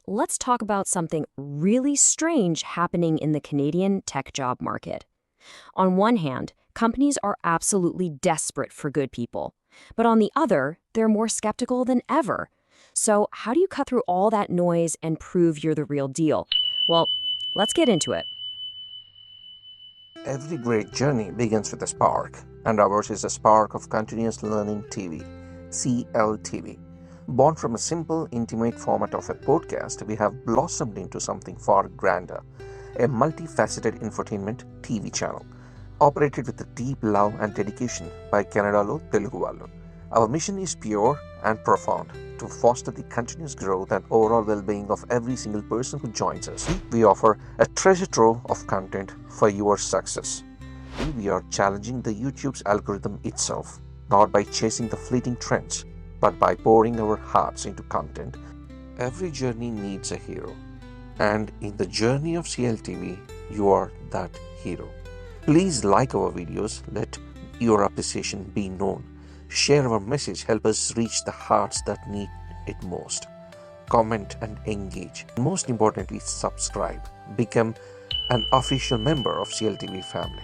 let's talk about something really strange happening in the Canadian tech job market. On one hand, companies are absolutely desperate for good people. But on the other, they're more skeptical than ever. So how do you cut through all that noise and prove you're the real deal? Well, let's get into it. Every great journey begins with a spark, and ours is a spark of continuous learning TV, CLTV. Born from a simple, intimate format of a podcast, we have blossomed into something far grander, a multifaceted infotainment TV channel, operated with a deep love and dedication by Kannadalo Telugu Vallu. Our mission is pure and profound, to foster the continuous growth and overall well-being of every single person who joins us. We offer a treasure trove of content for your success. We are challenging the YouTube's algorithm itself, not by chasing the fleeting trends, but by pouring our hearts into content. Every journey needs a hero, and in the journey of CLTV, you are that hero. Please like our videos, let your appreciation be known. Share our message, help us reach the hearts that need it most. Comment and engage. Most importantly, subscribe. Become an official member of CLTV family.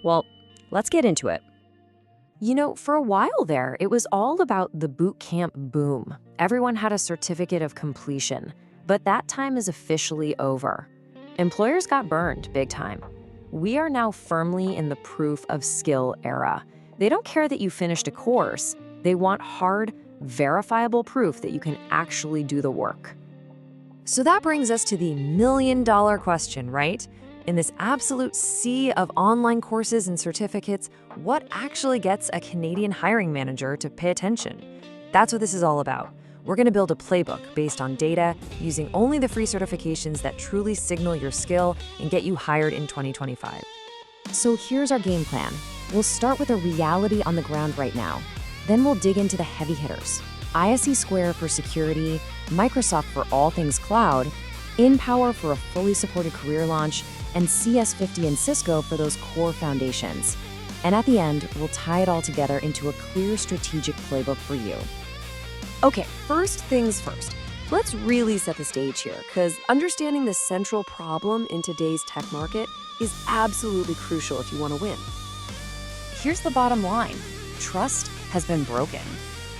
Well, let's get into it. You know, for a while there, it was all about the bootcamp boom. Everyone had a certificate of completion, but that time is officially over. Employers got burned big time. We are now firmly in the proof of skill era. They don't care that you finished a course. They want hard, verifiable proof that you can actually do the work. So that brings us to the million-dollar question, right? In this absolute sea of online courses and certificates, what actually gets a Canadian hiring manager to pay attention? That's what this is all about. We're going to build a playbook based on data, using only the free certifications that truly signal your skill and get you hired in 2025. So here's our game plan. We'll start with a reality on the ground right now. Then we'll dig into the heavy hitters. ISE Square for security, Microsoft for all things cloud, InPower for a fully supported career launch, and CS50 and Cisco for those core foundations. And at the end, we'll tie it all together into a clear strategic playbook for you. Okay, first things first. Let's really set the stage here, because understanding the central problem in today's tech market is absolutely crucial if you want to win. Here's the bottom line. Trust has been broken.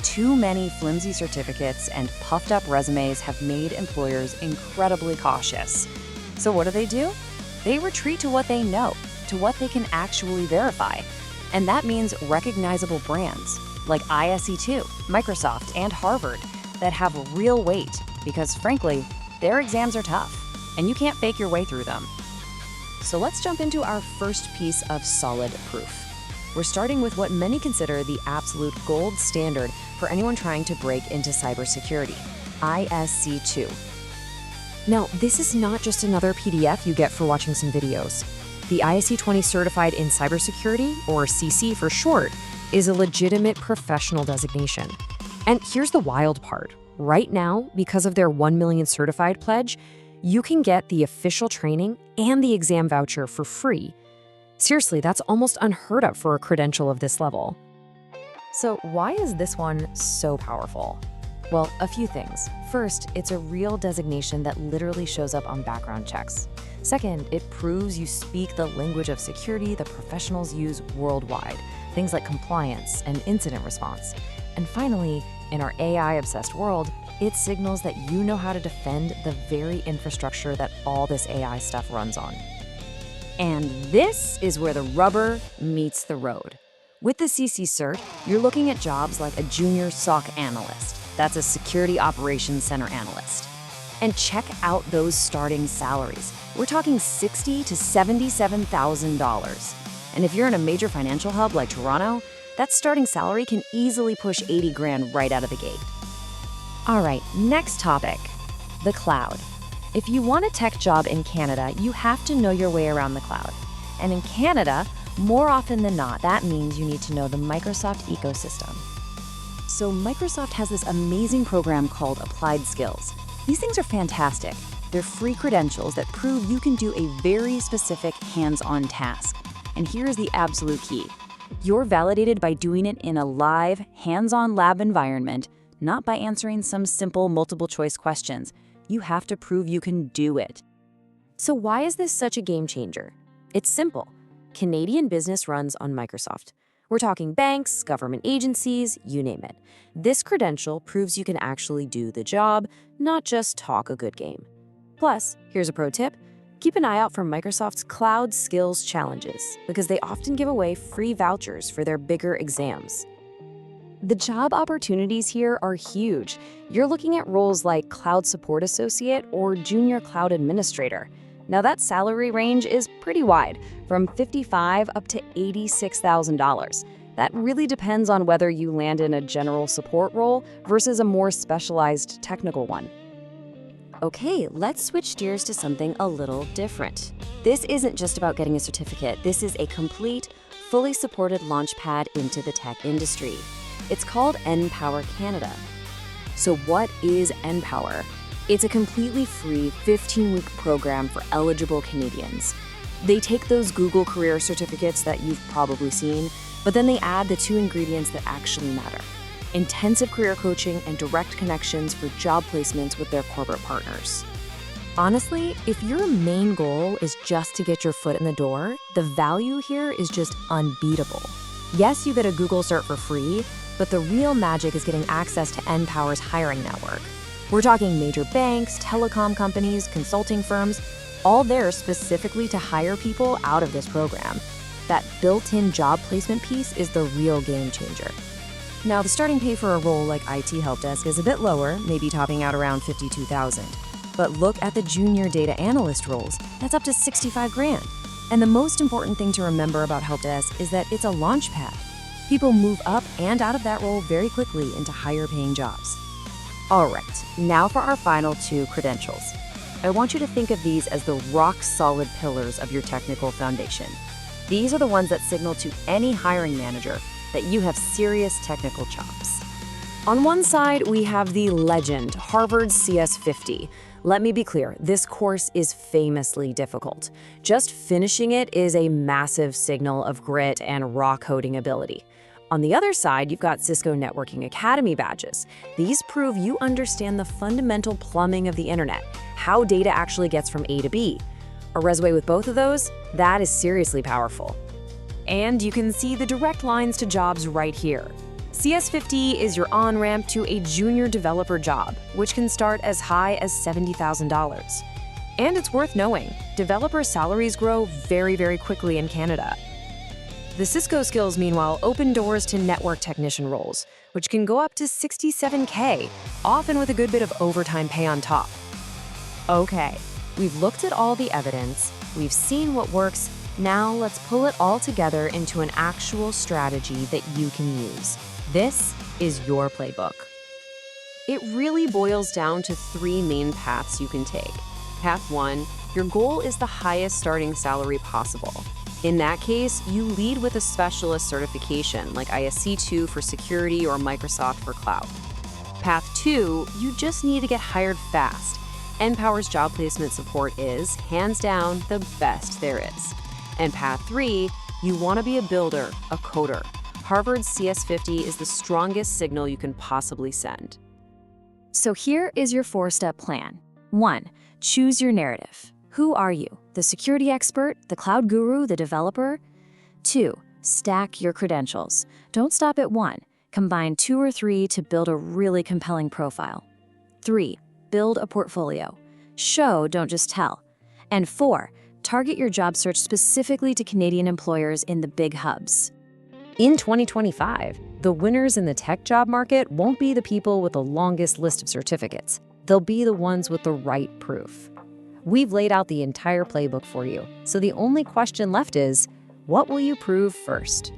Too many flimsy certificates and puffed up resumes have made employers incredibly cautious. So what do? They retreat to what they know, to what they can actually verify. And that means recognizable brands like ISE2, Microsoft, and Harvard that have real weight because, frankly, their exams are tough and you can't fake your way through them. So let's jump into our first piece of solid proof. We're starting with what many consider the absolute gold standard for anyone trying to break into cybersecurity, ISC2. Now, this is not just another PDF you get for watching some videos. The ISC20 Certified in Cybersecurity, or CC for short, is a legitimate professional designation. And here's the wild part. Right now, because of their 1 million certified pledge, you can get the official training and the exam voucher for free. Seriously, that's almost unheard of for a credential of this level. So why is this one so powerful? Well, a few things. First, it's a real designation that literally shows up on background checks. Second, it proves you speak the language of security that professionals use worldwide, things like compliance and incident response. And finally, in our AI-obsessed world, it signals that you know how to defend the very infrastructure that all this AI stuff runs on. And this is where the rubber meets the road. With the CC CERT, you're looking at jobs like a junior SOC analyst. That's a security operations center analyst. And check out those starting salaries. We're talking $60,000 to $77,000. And if you're in a major financial hub like Toronto, that starting salary can easily push 80 grand right out of the gate. All right, next topic, the cloud. If you want a tech job in Canada, you have to know your way around the cloud. And in Canada, more often than not, that means you need to know the Microsoft ecosystem. So Microsoft has this amazing program called Applied Skills. These things are fantastic. They're free credentials that prove you can do a very specific hands-on task. And here's the absolute key. You're validated by doing it in a live, hands-on lab environment, not by answering some simple multiple-choice questions. You have to prove you can do it. So why is this such a game changer? It's simple. Canadian business runs on Microsoft. We're talking banks, government agencies, you name it. This credential proves you can actually do the job, not just talk a good game. Plus, here's a pro tip. Keep an eye out for Microsoft's Cloud Skills Challenges because they often give away free vouchers for their bigger exams. The job opportunities here are huge. You're looking at roles like Cloud Support Associate or Junior Cloud Administrator. Now that salary range is pretty wide, from $55,000 up to $86,000. That really depends on whether you land in a general support role versus a more specialized technical one. Okay, let's switch gears to something a little different. This isn't just about getting a certificate. This is a complete, fully supported launchpad into the tech industry. It's called NPower Canada. So what is NPower? It's a completely free 15-week program for eligible Canadians. They take those Google career certificates that you've probably seen, but then they add the two ingredients that actually matter: intensive career coaching and direct connections for job placements with their corporate partners. Honestly, if your main goal is just to get your foot in the door, the value here is just unbeatable. Yes, you get a Google cert for free, but the real magic is getting access to NPower's hiring network. We're talking major banks, telecom companies, consulting firms, all there specifically to hire people out of this program. That built-in job placement piece is the real game changer. Now, the starting pay for a role like IT help desk is a bit lower, maybe topping out around $52,000. But look at the junior data analyst roles, that's up to $65,000. And the most important thing to remember about help desk is that it's a launch pad. People move up and out of that role very quickly into higher paying jobs. All right, now for our final two credentials. I want you to think of these as the rock-solid pillars of your technical foundation. These are the ones that signal to any hiring manager that you have serious technical chops. On one side, we have the legend, Harvard CS50. Let me be clear, this course is famously difficult. Just finishing it is a massive signal of grit and raw coding ability. On the other side, you've got Cisco Networking Academy badges. These prove you understand the fundamental plumbing of the internet, how data actually gets from A to B. A resume with both of those? That is seriously powerful. And you can see the direct lines to jobs right here. CS50 is your on-ramp to a junior developer job, which can start as high as $70,000. And it's worth knowing, developer salaries grow very, very quickly in Canada. The Cisco skills, meanwhile, open doors to network technician roles, which can go up to $67K, often with a good bit of overtime pay on top. Okay, we've looked at all the evidence, we've seen what works, now let's pull it all together into an actual strategy that you can use. This is your playbook. It really boils down to three main paths you can take. Path 1, your goal is the highest starting salary possible. In that case, you lead with a specialist certification like ISC2 for security or Microsoft for cloud. Path 2, you just need to get hired fast. NPower's job placement support is, hands down, the best there is. And path 3, you want to be a builder, a coder. Harvard's CS50 is the strongest signal you can possibly send. So here is your 4-step plan. 1, choose your narrative. Who are you? The security expert, the cloud guru, the developer? 2, stack your credentials. Don't stop at 1. Combine 2 or 3 to build a really compelling profile. 3, build a portfolio. Show, don't just tell. And 4, target your job search specifically to Canadian employers in the big hubs. In 2025, the winners in the tech job market won't be the people with the longest list of certificates. They'll be the ones with the right proof. We've laid out the entire playbook for you, so the only question left is, what will you prove first?